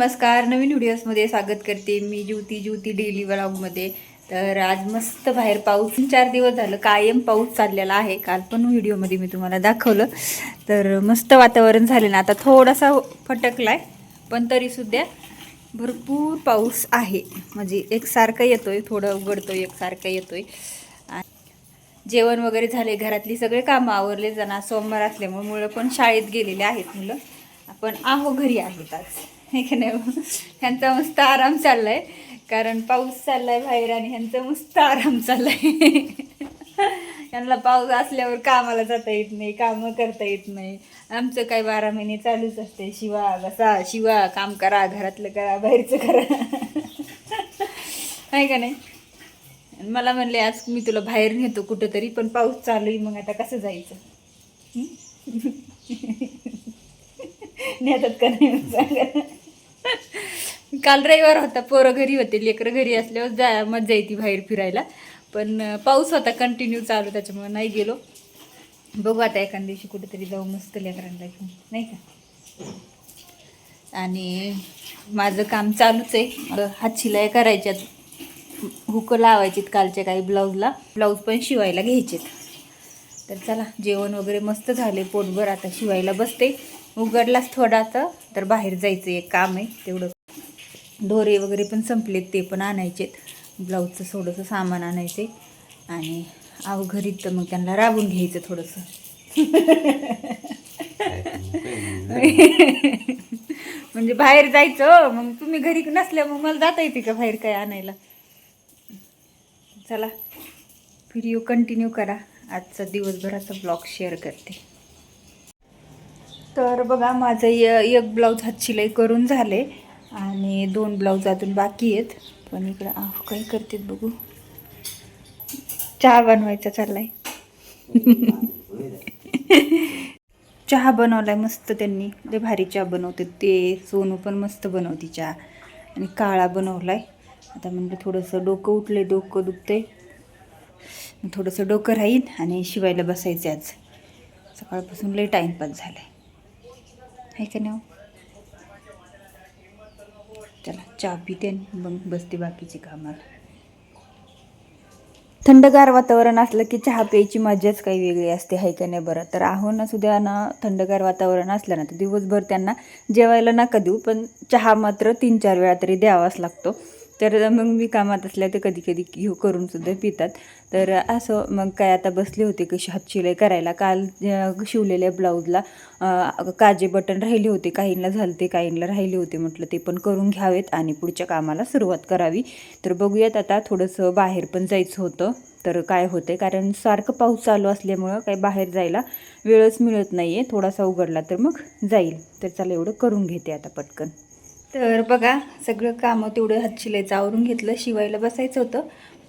नमस्कार. नवीन व्हिडिओजमध्ये स्वागत करते मी ज्योती डेली व्लॉगमध्ये. तर आज मस्त बाहेर पाऊस 4 दिवस झालं कायम पाऊस चाललेला आहे. काल पण व्हिडिओमध्ये मी तुम्हाला दाखवलं. तर मस्त वातावरण झालं ना. आता थोडासा फटकलाय पण तरीसुद्धा भरपूर पाऊस आहे. म्हणजे एकसारखा येतोय, थोडं उघडतोय, एकसारखा येतोय. जेवण वगैरे झाले, घरातली सगळे कामं आवरले. जण सोमवार असल्यामुळे मुलं पण शाळेत गेलेले आहेत. मुलं आपण घरी आहेत आज, हे की नाही. ह्यांचा मस्त आराम चाललाय कारण पाऊस चाललाय बाहेर आणि ह्यांचा मस्त आराम चाललाय. यांना पाऊस असल्यावर कामाला जाता येत नाही, कामं करता येत नाही. आमचं काय 12 महिने चालूच असते. शिवा बसा, शिवा, काम करा, घरातलं करा, बाहेरचं करा. आहे का नाही. मला म्हणले आज मी तुला बाहेर नेतो कुठंतरी, पण पाऊस चालू आहे, मग आता कसं जायचं. नेतात का नाही सांगा. काल रविवार होता, पोरं घरी होते, लेकरं घरी असल्यावर मजा येते बाहेर फिरायला. पण पाऊस होता कंटिन्यू चालू, त्याच्यामुळे नाही गेलो. बघू आता एखाद्या दिवशी कुठेतरी जाऊ मस्त लेकरांना घेऊन, नाही का. आणि माझं काम चालूच आहे. हातशिलाई करायच्यात, हुक लावायचीत कालच्या काही ब्लाऊज पण शिवायला घ्यायचेत. तर चला, जेवण वगैरे मस्त झाले, पोटभर. आता शिवायला बसते. उघडलाच थोडासा तर बाहेर जायचं एक काम आहे, तेवढं. दोरे वगैरे पण संपलेत, ते पण आणायचेत. ब्लाऊजचं थोडंसं सामान आणायचे आणि घरी तर मग त्यांना राबून घ्यायचं थोडंसं. म्हणजे बाहेर जायचं, मग तुम्ही घरी नसल्या मग मला जाता येते का बाहेर काय आणायला. चला, व्हिडिओ कंटिन्यू करा. आजचा दिवसभराचा ब्लॉग शेअर करते. तर बघा, माझं एक ब्लाऊज हातशिलाई करून झाले आणि 2 ब्लाऊज अजून बाकी आहेत. पण इकडं काय करतात बघू. चहा बनवायचा चाललाय. चहा बनवलाय मस्त त्यांनी, लय भारी चहा बनवते ते. सोनू पण मस्त बनवते चहा. आणि काळा बनवलाय. आता म्हणलं थोडंसं डोकं उठले, डोकं दुखते, थोडंसं डोकं राहील आणि शिवायला बसायचं. आज सकाळपासून लय टाईमपास झालाय, आहे का नाही. चला, चहा पिते मग बसते बाकीची कामाला. थंडगार वातावरण असलं की चहा प्यायची मजाच काही वेगळी असते, आहे का नाही बरं. तर ना सुद्धा ना, थंडगार वातावरण असलं ना तर दिवसभर त्यांना जेवायला नका देऊ, पण चहा मात्र 3-4 वेळा तरी द्यावाच लागतो. तर मग मी कामात असल्या तर कधी कधी करून सुद्धा पितात. तर असं मग काय, आता बसले होते कशी हातशिलाई करायला. काल शिवलेल्या ब्लाऊजला काजे बटन राहिले होते, काहींना झालते, काहींना राहिले होते. म्हटलं ते पण करून घ्यावेत आणि पुढच्या कामाला सुरुवात करावी. तर बघूयात, आता थोडंसं बाहेर पण जायचं होतं. तर काय होते, कारण सारखं पाऊस चालू असल्यामुळं काही बाहेर जायला वेळच मिळत नाही आहे. थोडासा उघडला तर मग जाईल. तर चला, एवढं करून घेते आता पटकन. तर बघा, सगळं कामं तेवढं हातशिलाईचं आवरून घेतलं. शिवायला बसायचं होतं,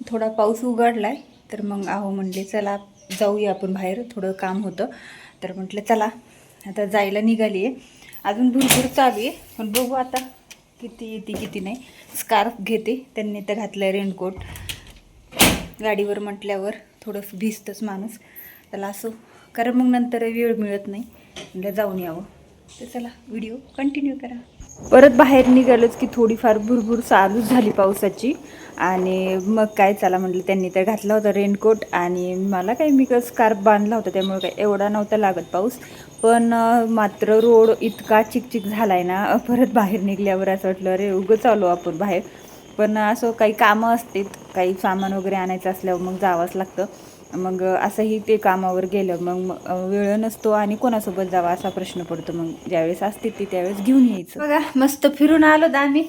थोडा पाऊस उघडलाय. तर मग म्हणले चला जाऊया आपण बाहेर, थोडं काम होतं. तर म्हटलं चला, आता जायला निघाली आहे. अजून भरपूर चालू आहे, पण बघू आता किती येते किती नाही. स्कार्फ घेते, त्यांनी तर घातलं आहे रेनकोट. गाडीवर म्हटल्यावर थोडंसं भिजतंच माणूस. त्याला असं, कारण मग नंतर वेळ मिळत नाही, म्हणजे जाऊन यावं. तर चला, व्हिडिओ कंटिन्यू करा. परत बाहेर निघालोच की थोडीफार भुरभुर चालूच झाली पावसाची. आणि मग काय, चला म्हटलं, त्यांनी तर घातला होता रेनकोट आणि मला काही, मी स्कार्फ बांधला होता त्यामुळे काय एवढा नव्हता लागत पाऊस. पण मात्र रोड इतका चिकचिक झाला आहे ना, परत बाहेर निघल्यावर असं वाटलं अरे उगं चालू आपण बाहेर. पण असं काही कामं असतात, काही सामान वगैरे आणायचं असल्यावर मग जावंच लागतं. मग असंही ते कामावर गेलं मग वेळ नसतो आणि कोणासोबत जावा असा प्रश्न पडतो. मग ज्यावेळेस असते ती त्यावेळेस घेऊन यायचं. बघा, मस्त फिरून आलो तर आम्ही.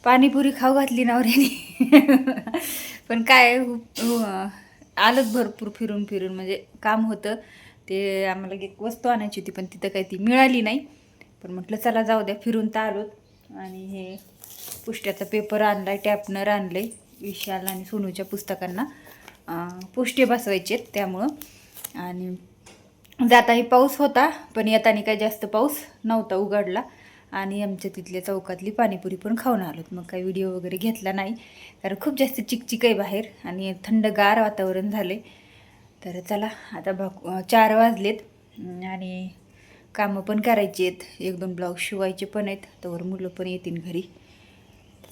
पाणीपुरी खाऊ घातली नवऱ्याने. पण काय आलंच भरपूर फिरून फिरून, म्हणजे काम होतं ते. आम्हाला एक वस्तू आणायची होती पण तिथं काही ती मिळाली नाही. पण म्हटलं चला जाऊ द्या, फिरून तर आलोत. आणि हे पुष्ट्याचा पेपर आणलाय, टॅपनर आणले. विशाल आणि सोनूच्या पुस्तकांना पुष्टे बसवायचे आहेत त्यामुळं. आणि जाताही पाऊस होता, पण येताना काही जास्त पाऊस नव्हता, उघडला. आणि आमच्या तिथल्या चौकातली पाणीपुरी पण खाऊन आलोत. मग काही व्हिडिओ वगैरे घेतला नाही, कारण खूप जास्त चिकचिक आहे बाहेर आणि थंडगार वातावरण झाले. तर चला, आता 4 वाजलेत आणि कामं पण करायची आहेत, 1-2 ब्लाऊज शिवायचे पण आहेत, त्यावर मुलं पण येतील घरी.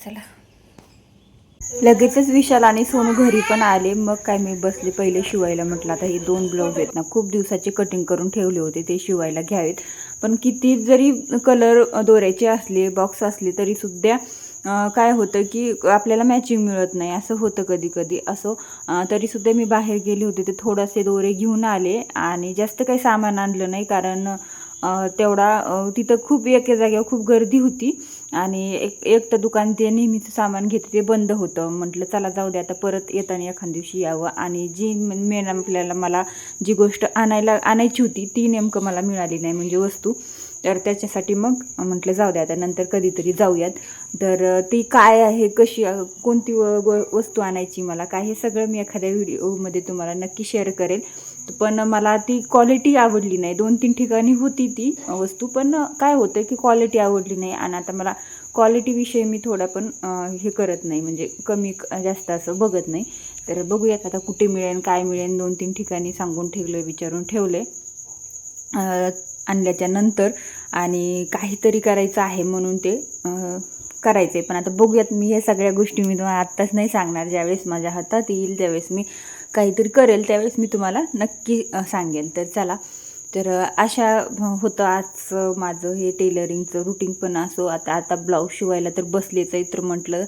चला लगेचच विशाल आणि सोनू घरी पण आले. मग काय मी बसले पहिले शिवायला. म्हटलं आता हे 2 ब्लाऊज आहेत ना, खूप दिवसाचे कटिंग करून ठेवले होते, ते शिवायला घ्यावेत. पण किती जरी कलर दोऱ्याचे असले, बॉक्स असले तरी सुद्धा काय होतं की आपल्याला मॅचिंग मिळत नाही, असं होतं कधी कधी. असो तरीसुद्धा मी बाहेर गेले होते, ते थोडेसे दोरे घेऊन आले आणि जास्त काही सामान आणलं नाही, कारण तिथं खूप एका जागेवर खूप गर्दी होती आणि एक तर दुकान ते नेहमीचं सामान घेते ते बंद होतं. म्हटलं चला जाऊ दे, आता परत येताना एखाद दिवशी यावं. आणि जी मेन मला जी गोष्ट आणायची होती ती नेमकं मला मिळाली नाही, म्हणजे वस्तू. तर त्याच्यासाठी मग म्हटलं जाऊ द्या, आता नंतर कधीतरी जाऊयात. तर ती काय आहे, कशी कोणती वस्तू आणायची मला काय, हे सगळं मी एखाद्या व्हिडिओमध्ये तुम्हाला नक्की शेअर करेल. पण मला ती क्वालिटी आवडली नाही. 2-3 ठिकाणी होती ती वस्तू, पण काय होतं की क्वालिटी आवडली नाही. आणि आता मला क्वालिटीविषयी मी थोडा पण हे करत नाही, म्हणजे कमी जास्त असं बघत नाही. तर बघूयात आता कुठे मिळेल, काय मिळेल. 2-3 ठिकाणी सांगून ठेवलं, विचारून ठेवले आणल्याच्या नंतर. आणि काहीतरी करायचं आहे म्हणून ते करायचं आहे. पण आता बघूयात. मी हे सगळ्या गोष्टी मी तुम्हाला आत्ताच नाही सांगणार. ज्यावेळेस माझ्या हातात येईल त्यावेळेस मी काहीतरी करेल, त्यावेळेस मी तुम्हाला नक्की सांगेल. तर चला, तर अशा होतं आज माझं हे टेलरिंगचं रुटीन. पण असो, आता ब्लाऊज शिवायला तर बसलेच आहे, तर म्हटलं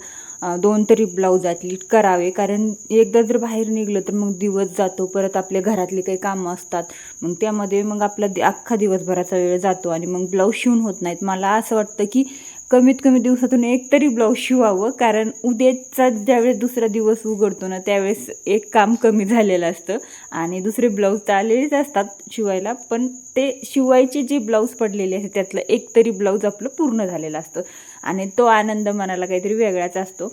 2 तरी ब्लाऊज ॲटलीस्ट करावे. कारण एकदा जर बाहेर निघलं तर मग दिवस जातो, परत आपल्या घरातले काही कामं असतात, मग त्यामध्ये मग आपला अख्खा दिवसभराचा वेळ जातो आणि मग ब्लाऊज शिवून होत नाहीत. मला असं वाटतं की कमीत कमी दिवसातून एक तरी ब्लाऊज शिवावं, कारण उद्याचा ज्यावेळेस दुसरा दिवस उघडतो ना, त्यावेळेस एक काम कमी झालेलं असतं आणि दुसरे ब्लाऊज तर आलेलेच असतात शिवायला. पण ते शिवायचे जे ब्लाऊज पडलेले असते त्यातलं एक तरी ब्लाऊज आपलं पूर्ण झालेलं असतं आणि तो आनंद मनाला काहीतरी वेगळाच असतो.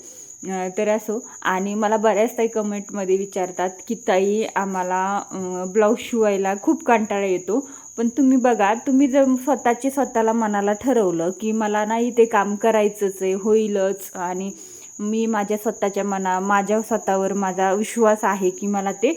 तर असो. आणि मला बऱ्याच ताई कमेंटमध्ये विचारतात की ताई, आम्हाला ब्लाऊज शिवायला खूप कंटाळा येतो. पण तुम्ही बघा, तुम्ही जर स्वतःला मनाला ठरवलं की मला नाही ते काम करायचंच आहे, होईलच, आणि मी माझ्या स्वतःवर माझा विश्वास आहे की मला ते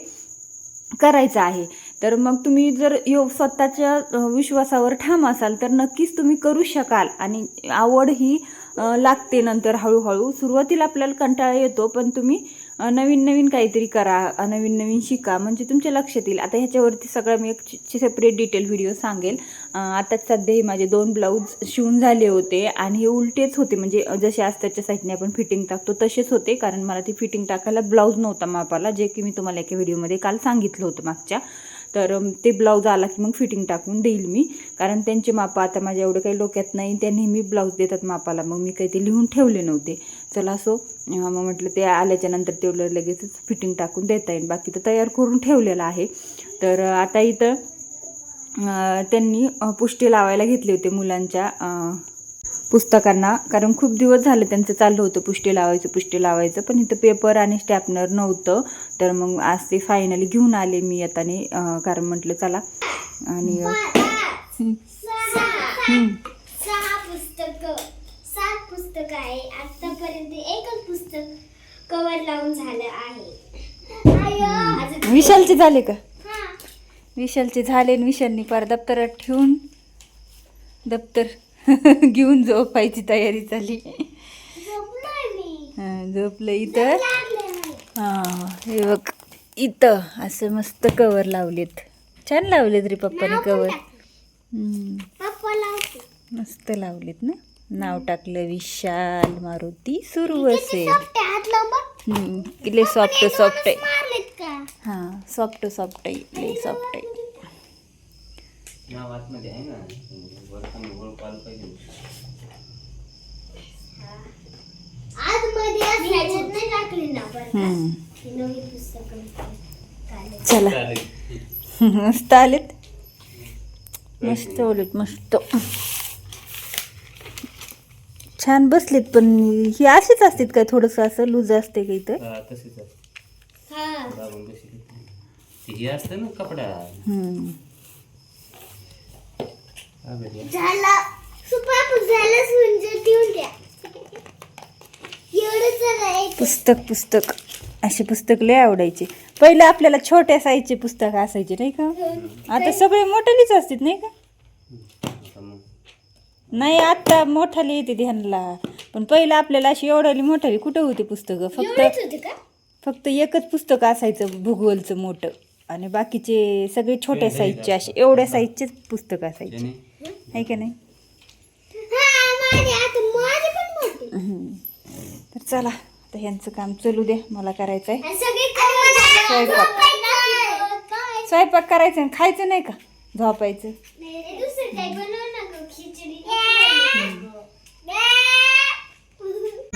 करायचं आहे, तर मग तुम्ही जर स्वतःच्या विश्वासावर ठाम असाल तर नक्कीच तुम्ही करू शकाल. आणि आवड ही लागते नंतर हळूहळू. सुरुवातीला आपल्याला कंटाळा येतो, पण तुम्ही नवीन नवीन काहीतरी करा, नवीन नवीन शिका, म्हणजे तुमच्या लक्षात येईल. आता ह्याच्यावरती सगळं मी एक सेपरेट डिटेल व्हिडिओ सांगेल. आताच सध्या हे माझे 2 ब्लाऊज शिवून झाले होते आणि हे उलटेच होते, म्हणजे जसे अस्तरच्या साईडने आपण फिटिंग टाकतो तसेच होते, कारण मला ती फिटिंग टाकायला ब्लाऊज नव्हता मापाला, जे की मी तुम्हाला एका व्हिडिओमध्ये काल सांगितलं होतं मागच्या. तर ते ब्लाऊज आला की मग फिटिंग टाकून देईल मी, कारण त्यांचे मापं आता माझ्या एवढं काही डोक्यात नाही. त्या नेहमी ब्लाऊज देतात मापाला, मग मी काही ते लिहून ठेवले नव्हते. चला असो, मग म्हटलं ते आल्याच्या नंतर तेवढं लगेचच फिटिंग टाकून देता येईल, बाकी तर तयार करून ठेवलेलं आहे. तर आता इथं त्यांनी पुष्टी लावायला घेतले होते मुलांच्या पुस्तकांना, कारण खूप दिवस झाले त्यांचं चाललं होतं पुष्टी लावायचं, पण इथं पेपर आणि स्टॅपनर नव्हतं. तर मग आज ते फायनली घेऊन आले मी येताने, कारण म्हटलं चला. आणि 7 पुस्तक आहे. आतापर्यंत एकच पुस्तक कव्हर लावून झालं आहे. विशालचे झाले का? विशालचे झाले. विशालनी पार दप्तरात ठेवून दप्तर घेऊन झोपायची तयारी झाली. झोपलं इथं. हे बघ, इथं असं मस्त कवर लावलेत. छान लावलेत रे पप्पाने कवर. मस्त लावलेत ना. नाव टाकलं विशाल मारुती सुरवसे. लय सॉफ्ट आहे. हां, सॉफ्ट आहे, लय सॉफ्ट आहे. चला, मस्त आलेत, मस्त ओलेत, मस्त छान बसलेत. पण ही अशीच असतात काय, थोडंसं असं लूज असते का इथं? असते ना कपडा. पुस्तक असे पुस्तक लय आवडायचे. पहिलं आपल्याला छोट्या साईजचे पुस्तक असायचे नाही का? आता सगळे मोठेलीच असतात नाही का? नाही आत्ता मोठाली येते ध्यानला, पण पहिलं आपल्याला अशी एवढाली मोठाली कुठं होती पुस्तकं, एवढंच होते का? फक्त एकच पुस्तक असायचं भूगोलचं मोठं, आणि बाकीचे सगळे छोट्या साईजचे असे एवढ्या साईजचेच पुस्तक असायचे, ज्याने आहे का नाही? माझे पण मोठे. तर चला आता ह्यांचं काम चालू द्या, मला करायचं आहे आणि सगळे cover झाले. स्वयंपाक करायचं आणि खायचं नाही का, झोपायचं. नाही, दुसरं काही बनव ना गं, खिचडी.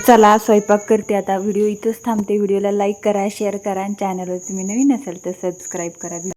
चला स्वयंपाक करते आता. व्हिडिओ इथंच थांबते. व्हिडिओला लाईक करा, शेअर करा, आणि चॅनलवर तुम्ही नवीन असाल तर सबस्क्राईब करा.